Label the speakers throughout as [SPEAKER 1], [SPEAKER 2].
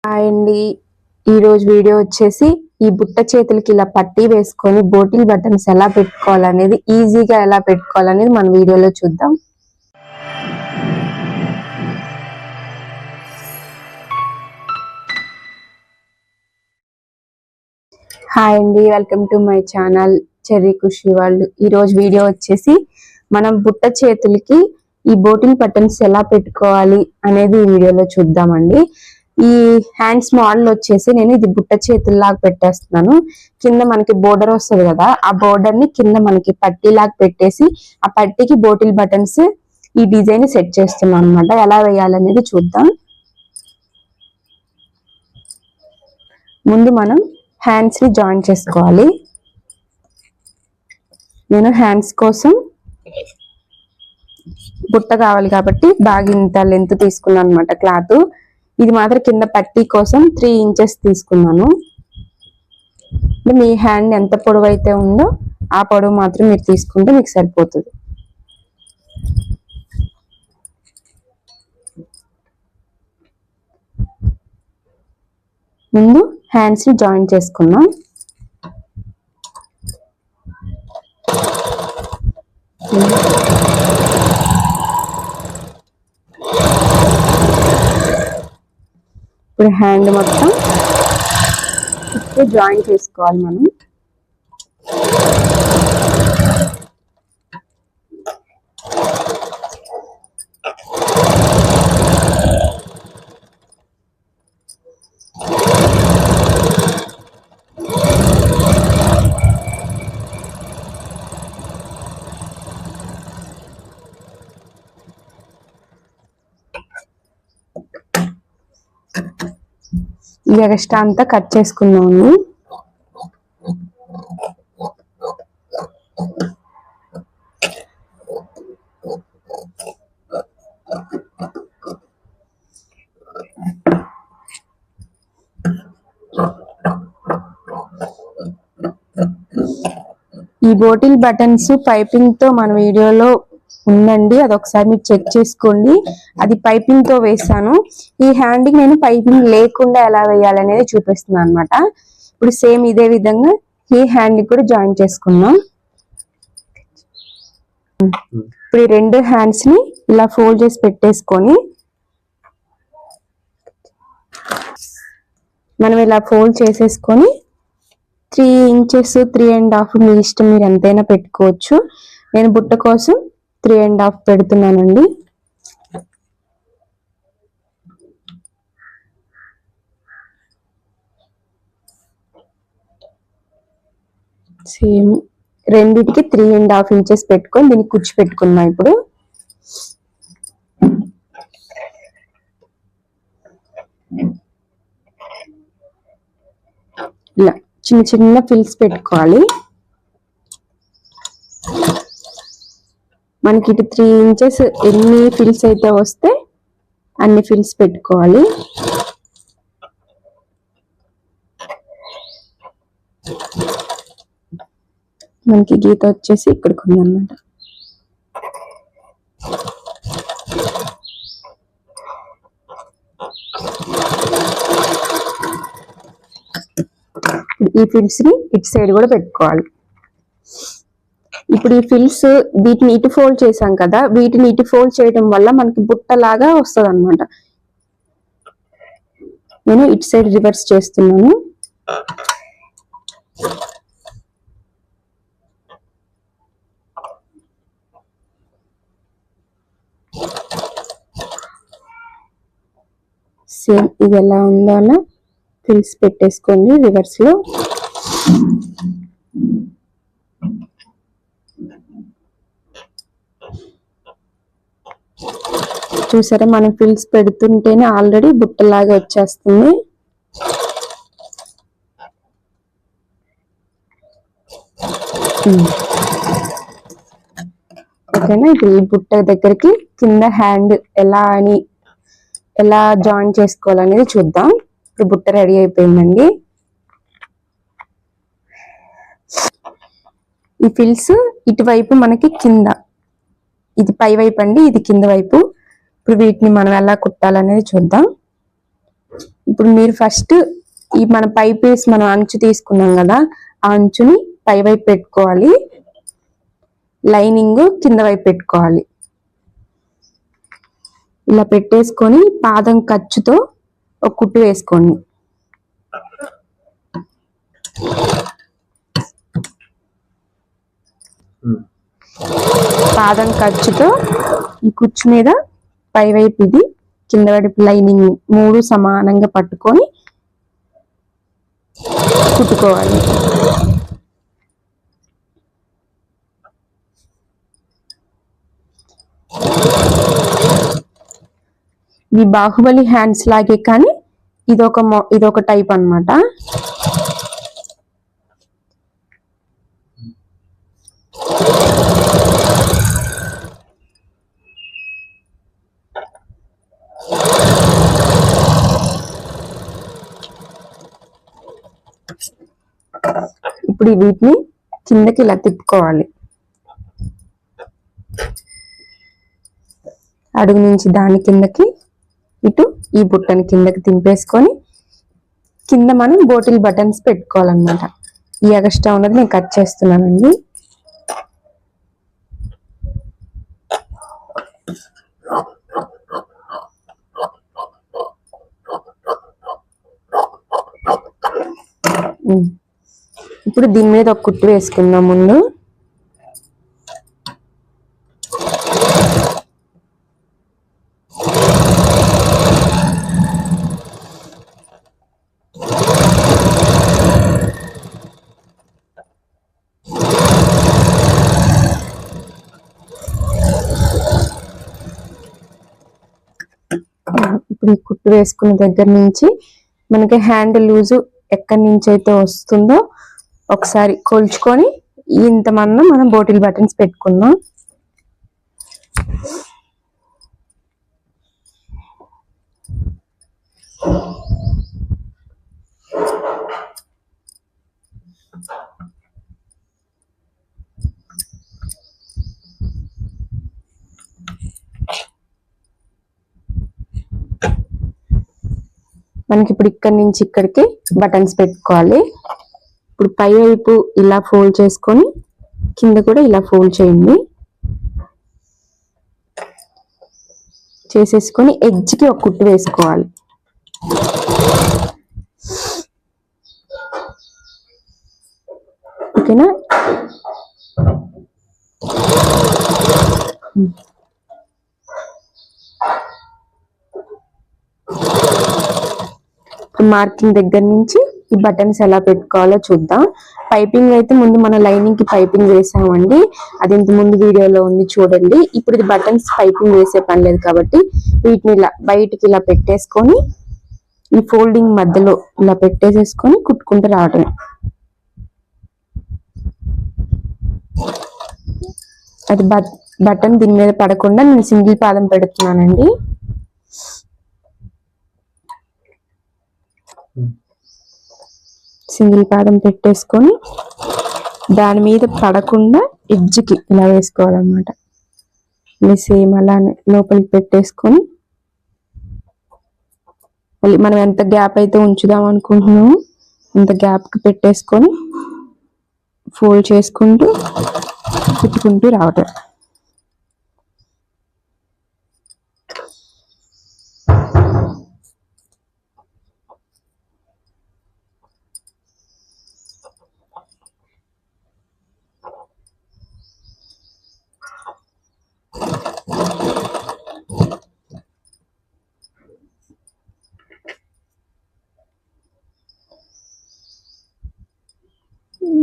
[SPEAKER 1] Hi అండి. ఈరోజు video వచ్చేసి ఈ బుట్ట చేతులకి ఇలా పట్టీ వేసుకొని బోటిల్ బటన్స్ ఎలా పెట్టుకోవాలనేది, ఈజీగా ఎలా పెట్టుకోవాలనేది మన వీడియోలో చూద్దాం. హాయ్ అండి, welcome to my channel cherry Khushi world. ఈరోజు వీడియో వచ్చేసి మనం బుట్ట చేతులకి ఈ బోటిల్ బటన్స్ ఎలా పెట్టుకోవాలి అనేది ఈ వీడియోలో చూద్దామండి. ఈ హ్యాండ్స్ మోడల్ వచ్చేసి నేను ఇది బుట్ట చేతుల్లాగా పెట్టేస్తున్నాను. కింద మనకి బోర్డర్ వస్తుంది కదా, ఆ బోర్డర్ ని కింద మనకి పట్టీలాగా పెట్టేసి ఆ పట్టీకి బోటిల్ బటన్స్ ఈ డిజైన్ సెట్ చేస్తున్నాను అనమాట. ఎలా వేయాలనేది చూద్దాం. ముందు మనం హ్యాండ్స్ ని జాయిన్ చేసుకోవాలి. నేను హ్యాండ్స్ కోసం బుట్ట కావాలి కాబట్టి బాగా ఇంత లెంత్ తీసుకున్నాను అనమాట క్లాత్. ఇది మాత్రం కింద పట్టీ కోసం 3 ఇంచెస్ తీసుకున్నాను. మీ హ్యాండ్ ఎంత పొడవు అయితే ఉందో ఆ పొడవు మాత్రం మీరు తీసుకుంటే మీకు సరిపోతుంది. ముందు హ్యాండ్స్ ని జాయిన్ చేసుకున్నాం. ఇప్పుడు హ్యాండ్ మొత్తం జాయిన్ చేసుకోవాలి మనం. ఈ ఎక్స్ట్రా అంతా కట్ చేసుకున్నాము. ఈ బోటిల్ బటన్స్ పైపింగ్ తో మన వీడియోలో ఉందండి, అది ఒకసారి మీరు చెక్ చేసుకోండి. అది పైపింగ్ తో వేసాను. ఈ హ్యాండ్ కి నేను పైపింగ్ లేకుండా ఎలా వేయాలనేది చూపిస్తున్నాను అనమాట. ఇప్పుడు సేమ్ ఇదే విధంగా ఈ హ్యాండ్ కి కూడా జాయిన్ చేసుకున్నాం. ఇప్పుడు ఈ 2 హ్యాండ్స్ ని ఇలా ఫోల్డ్ చేసి పెట్టేసుకొని మనం ఇలా ఫోల్డ్ చేసేసుకొని 3 ఇంచెస్ 3.5 మీ ఇష్టం, మీరు ఎంతైనా పెట్టుకోవచ్చు. నేను బుట్ట కోసం 3.5 పెడుతున్నానండి. సేమ్ రెండిటికి 3.5 ఇంచెస్ పెట్టుకొని దీన్ని కుచ్చి పెట్టుకున్నాం. ఇప్పుడు ఇలా చిన్న చిన్న ఫిల్స్ పెట్టుకోవాలి. మనకి ఇటు 3 ఇంచెస్ ఎన్ని ఫిల్స్ అయితే వస్తే అన్ని ఫిల్స్ పెట్టుకోవాలి. మనకి గీత వచ్చేసి ఇక్కడికి ఉందన్నమాట. ఈ ఫిల్స్ ని ఇటు సైడ్ కూడా పెట్టుకోవాలి. ఇప్పుడు ఈ ఫిల్స్ వీటిని ఇటు ఫోల్డ్ చేసాం కదా, వీటిని ఇటు ఫోల్డ్ చేయడం వల్ల మనకి బుట్టలాగా వస్తుంది అనమాట. నేను ఇటు సైడ్ రివర్స్ చేస్తున్నాను. సేమ్ ఇది ఎలా ఉందో అలా ఫిల్స్ పెట్టేసుకోండి రివర్స్ లో. చూసారా, మనం ఫిల్స్ పెడుతుంటేనే ఆల్రెడీ బుట్టలాగా వచ్చేస్తుంది. ఓకేనా. ఇప్పుడు ఈ బుట్ట దగ్గరికి కింద హ్యాండ్ ఎలా జాయిన్ చేసుకోవాలనేది చూద్దాం. ఇప్పుడు బుట్ట రెడీ అయిపోయిందండి. ఈ ఫిల్స్ ఇటువైపు మనకి కింద, ఇది పై వైపు అండి, ఇది కింద వైపు. ఇప్పుడు వీటిని మనం ఎలా కుట్టాలనేది చూద్దాం. ఇప్పుడు మీరు ఫస్ట్ ఈ మన పై పీస్ మనం అంచు తీసుకున్నాం కదా, ఆ అంచుని పై వైపు పెట్టుకోవాలి, లైనింగ్ కింద వైపు పెట్టుకోవాలి. ఇలా పెట్టేసుకొని పాదం ఖర్చుతో ఒక కుట్టు వేసుకోండి. పాదం ఖర్చుతో ఈ కుచ్చు మీద పై వైపు ఇది, కింద వైపు లైనింగ్ 3 సమానంగా పట్టుకొని కుట్టుకోవాలి. ఈ బాహుబలి హ్యాండ్స్ లాగే కానీ ఇదొక టైప్ అన్నమాట. ఇప్పుడు వీటిని కిందకి ఇలా తిప్పుకోవాలి. అడుగు నుంచి దాని కిందకి, ఇటు ఈ బుట్టని కిందకి తింపేసుకొని కింద మనం బోటిల్ బటన్స్ పెట్టుకోవాలన్నమాట. ఈ ఎక్స్ట్రా ఉన్నది నేను కట్ చేస్తున్నానండి. ఇప్పుడు దీని మీద ఒక కుట్టు వేసుకుందాం. ముందు ఇప్పుడు ఈ కుట్టు వేసుకున్న దగ్గర నుంచి మనకి హ్యాండ్ లూజు ఎక్కడి నుంచి అయితే వస్తుందో ఒకసారి కొలుచుకొని ఇంతమంది మనం బోటిల్ బటన్స్ పెట్టుకుందాం. మనకి ఇప్పుడు ఇక్కడి నుంచి ఇక్కడికి బటన్స్ పెట్టుకోవాలి. ఇప్పుడు పై వైపు ఇలా ఫోల్డ్ చేసుకొని కింద కూడా ఇలా ఫోల్డ్ చేయండి. చేసేసుకొని ఎడ్జ్కి ఒక కుట్టు వేసుకోవాలి. ఓకేనా? మార్కింగ్ దగ్గర నుంచి ఈ బటన్స్ ఎలా పెట్టుకోవాలో చూద్దాం. పైపింగ్ అయితే ముందు మన లైనింగ్ కి పైపింగ్ వేసామండి, అది ఇంత ముందు వీడియోలో ఉంది చూడండి. ఇప్పుడు ఇది బటన్స్ పైపింగ్ వేసే పని లేదు కాబట్టి వీటిని ఇలా బయటికి ఇలా పెట్టేసుకొని ఈ ఫోల్డింగ్ మధ్యలో ఇలా పెట్టేసేసుకొని కుట్టుకుంటూ రావటమే. అది బటన్ దీని మీద పడకుండా నేను సింగిల్ పాదం పెడుతున్నానండి. సింగిల్ పాదం పెట్టేసుకొని దాని మీద పడకుండా ఎడ్జ్కి ఇలా వేసుకోవాలన్నమాట. సేమ్ అలానే లోపలికి పెట్టేసుకొని మళ్ళీ మనం ఎంత గ్యాప్ అయితే ఉంచుదాం అనుకుంటున్నామో అంత గ్యాప్కి పెట్టేసుకొని ఫోల్డ్ చేసుకుంటూ కుట్టుకుంటూ రావటం.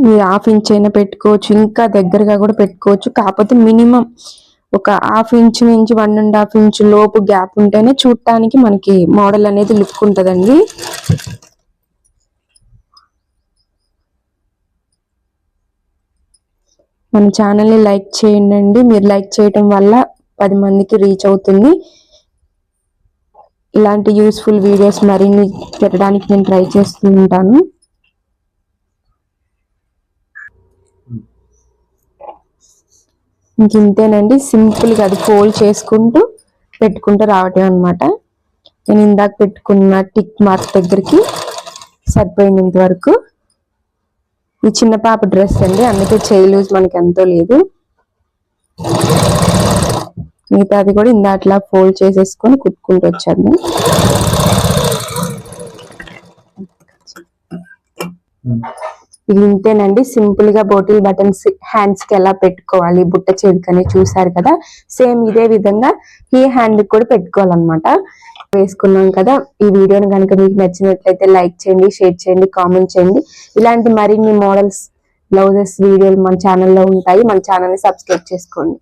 [SPEAKER 1] మీరు 1/2 ఇంచ్ అయినా పెట్టుకోవచ్చు, ఇంకా దగ్గరగా కూడా పెట్టుకోవచ్చు. కాకపోతే మినిమం ఒక 1/2 ఇంచ్ నుంచి 1.5 ఇంచ్ లోపు గ్యాప్ ఉంటేనే చూడటానికి మనకి మోడల్ అనేది లుక్ ఉంటుందండి. మన ఛానల్ని లైక్ చేయండి. మీరు లైక్ చేయటం వల్ల 10 మందికి రీచ్ అవుతుంది. ఇలాంటి యూస్ఫుల్ వీడియోస్ మరిన్ని పెట్టడానికి నేను ట్రై చేస్తూ ఉంటాను. ఇంతేనండి, సింపుల్గా అది ఫోల్డ్ చేసుకుంటూ పెట్టుకుంటూ రావటం అనమాట. నేను ఇందాక పెట్టుకున్న టిక్ మార్క్ దగ్గరికి సరిపోయింది ఇంతవరకు. ఈ చిన్న పాప డ్రెస్ అండి, అందుకే చేయి లూజ్ మనకి ఎంతో లేదు. మిగతాది కూడా ఇందాట్లా ఫోల్డ్ చేసేసుకొని కుట్టుకుంటూ వచ్చాను. ఇది ఇంతేనండి, సింపుల్ గా బోటిల్ బటన్స్ హ్యాండ్స్ కి ఎలా పెట్టుకోవాలి బుట్ట చేతికని చూసారు కదా. సేమ్ ఇదే విధంగా ఈ హ్యాండ్ కూడా పెట్టుకోవాలన్నమాట. వేసుకున్నాం కదా. ఈ వీడియోని కనుక మీకు నచ్చినట్లయితే లైక్ చేయండి, షేర్ చేయండి, కామెంట్ చేయండి. ఇలాంటి మరిన్ని మోడల్స్ బ్లౌజెస్ వీడియోలు మన ఛానల్లో ఉంటాయి. మన ఛానల్ని సబ్స్క్రైబ్ చేసుకోండి.